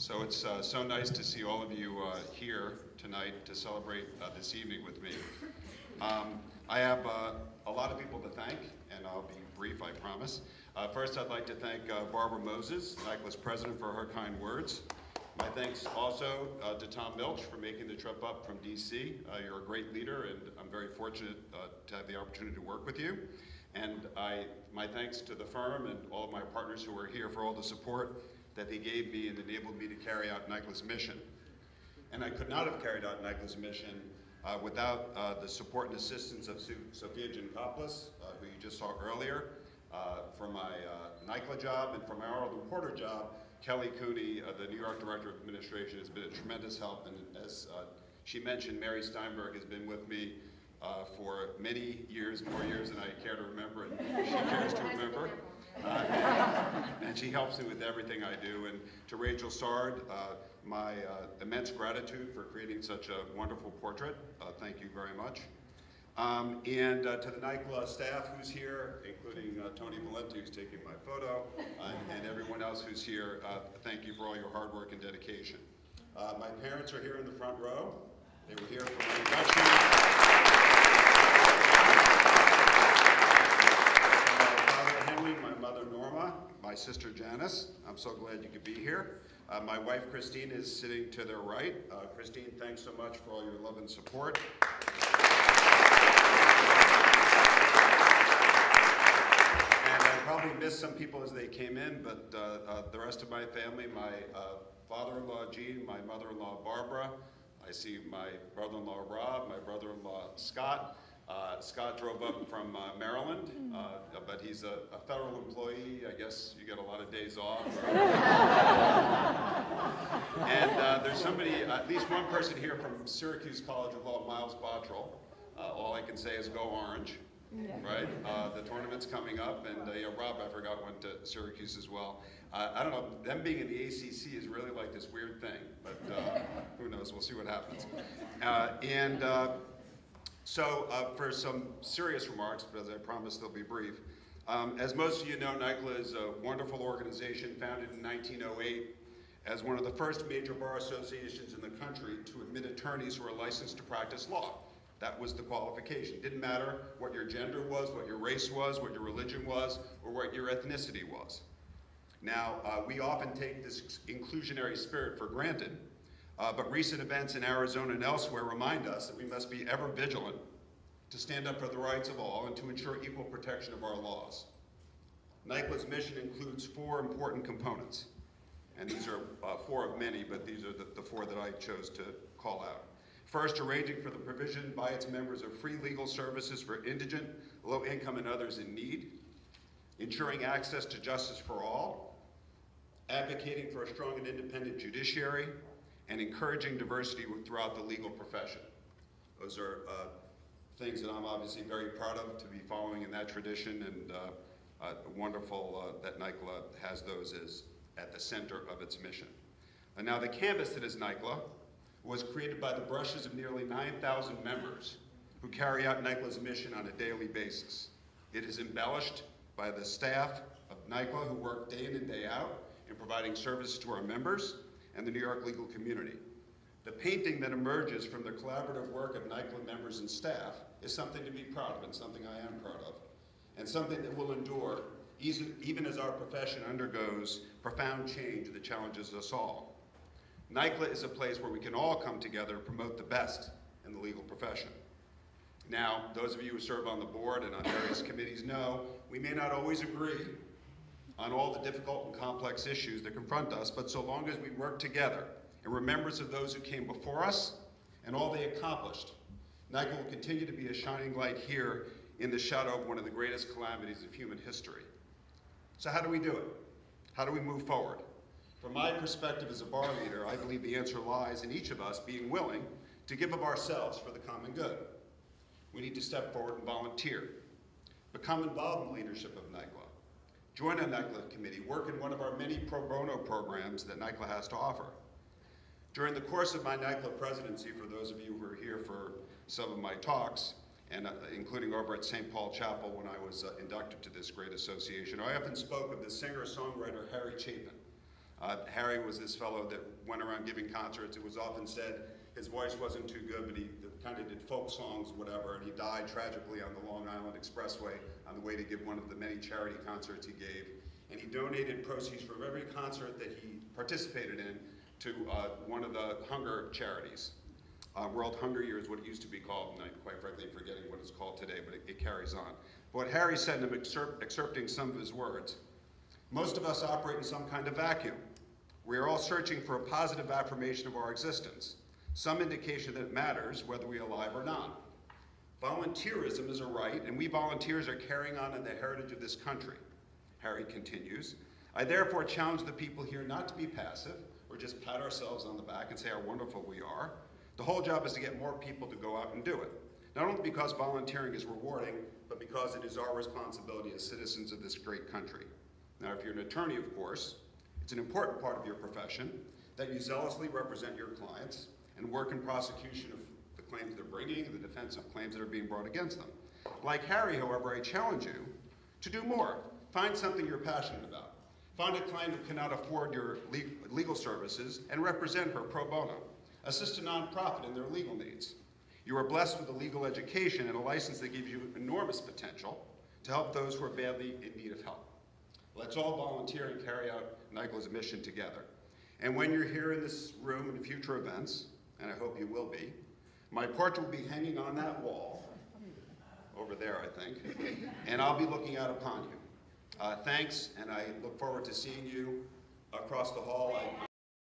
So it's so nice to see all of you here tonight to celebrate this evening with me. I have a lot of people to thank, and I'll be brief, I promise. First, I'd like to thank Barbara Moses, NYCLA's president, for her kind words. My thanks also to Tom Milch for making the trip up from DC. You're a great leader, and I'm very fortunate to have the opportunity to work with you. And my thanks to the firm and all of my partners who are here for all the support that they gave me and enabled me to carry out NYCLA's mission. And I could not have carried out NYCLA's mission without the support and assistance of Sophia Giancopoulos, who you just saw earlier, for my NYCLA job, and for my oral reporter job. Kelly Cooney, the New York Director of Administration, has been a tremendous help, and as she mentioned, Mary Steinberg has been with me for many years, more years than I care to remember, and she cares to remember. And she helps me with everything I do. And to Rachel Sard, my immense gratitude for creating such a wonderful portrait. Thank you very much. And to the NYCLA staff who's here, including Tony Valenti, who's taking my photo, and everyone else who's here, thank you for all your hard work and dedication. My parents are here in the front row. They were here for my induction. My father Henry, my mother Norma, my sister Janice. I'm so glad you could be here. My wife Christine is sitting to their right. Christine, thanks so much for all your love and support. Probably missed some people as they came in, but the rest of my family, my father-in-law Gene, my mother-in-law Barbara, I see my brother-in-law Rob, my brother-in-law Scott. Scott drove up from Maryland, but he's a federal employee. I guess you get a lot of days off. And there's somebody, at least one person here from Syracuse College of Law, Miles Bottrell. All I can say is go Orange. Yeah. Right? The tournament's coming up, and Rob, I forgot, went to Syracuse as well. I don't know, them being in the ACC is really like this weird thing, but who knows, we'll see what happens. So for some serious remarks, but as I promised, they'll be brief. As most of you know, NYCLA is a wonderful organization founded in 1908 as one of the first major bar associations in the country to admit attorneys who are licensed to practice law. That was the qualification. Didn't matter what your gender was, what your race was, what your religion was, or what your ethnicity was. Now, we often take this inclusionary spirit for granted, but recent events in Arizona and elsewhere remind us that we must be ever vigilant to stand up for the rights of all and to ensure equal protection of our laws. NYCLA's mission includes 4 important components, and these are 4 of many, but these are the 4 that I chose to call out. First, arranging for the provision by its members of free legal services for indigent, low-income, and others in need, ensuring access to justice for all, advocating for a strong and independent judiciary, and encouraging diversity throughout the legal profession. Those are things that I'm obviously very proud of to be following in that tradition, and wonderful that NYCLA has those as at the center of its mission. And now the canvas that is NYCLA was created by the brushes of nearly 9,000 members who carry out NYCLA's mission on a daily basis. It is embellished by the staff of NYCLA who work day in and day out in providing services to our members and the New York legal community. The painting that emerges from the collaborative work of NYCLA members and staff is something to be proud of, and something I am proud of, and something that will endure even as our profession undergoes profound change that challenges us all. NYCLA is a place where we can all come together and promote the best in the legal profession. Now, those of you who serve on the board and on various committees know we may not always agree on all the difficult and complex issues that confront us, but so long as we work together in remembrance of those who came before us and all they accomplished, NYCLA will continue to be a shining light here in the shadow of one of the greatest calamities of human history. So how do we do it? How do we move forward? From my perspective as a bar leader, I believe the answer lies in each of us being willing to give of ourselves for the common good. We need to step forward and volunteer, become involved in leadership of NYCLA, join a NYCLA committee, work in one of our many pro bono programs that NYCLA has to offer. During the course of my NYCLA presidency, for those of you who are here for some of my talks, and including over at St. Paul Chapel when I was inducted to this great association, I often spoke of the singer-songwriter Harry Chapin, Harry was this fellow that went around giving concerts. It was often said his voice wasn't too good, but he kind of did folk songs, whatever, and he died tragically on the Long Island Expressway on the way to give one of the many charity concerts he gave. And he donated proceeds from every concert that he participated in to one of the hunger charities. World Hunger Year is what it used to be called, and I quite frankly am forgetting what it's called today, but it carries on. But what Harry said, and I'm excerpting some of his words, most of us operate in some kind of vacuum. We are all searching for a positive affirmation of our existence, some indication that it matters whether we are alive or not. Volunteerism is a right, and we volunteers are carrying on in the heritage of this country. Harry continues, I therefore challenge the people here not to be passive or just pat ourselves on the back and say how wonderful we are. The whole job is to get more people to go out and do it. Not only because volunteering is rewarding, but because it is our responsibility as citizens of this great country. Now, if you're an attorney, of course, it's an important part of your profession that you zealously represent your clients and work in prosecution of the claims they're bringing and the defense of claims that are being brought against them. Like Harry, however, I challenge you to do more. Find something you're passionate about. Find a client who cannot afford your legal services and represent her pro bono. Assist a nonprofit in their legal needs. You are blessed with a legal education and a license that gives you enormous potential to help those who are badly in need of help. Let's all volunteer and carry out NYCLA's mission together. And when you're here in this room in future events, and I hope you will be, my portrait will be hanging on that wall, over there I think, and I'll be looking out upon you. Thanks, and I look forward to seeing you across the hall.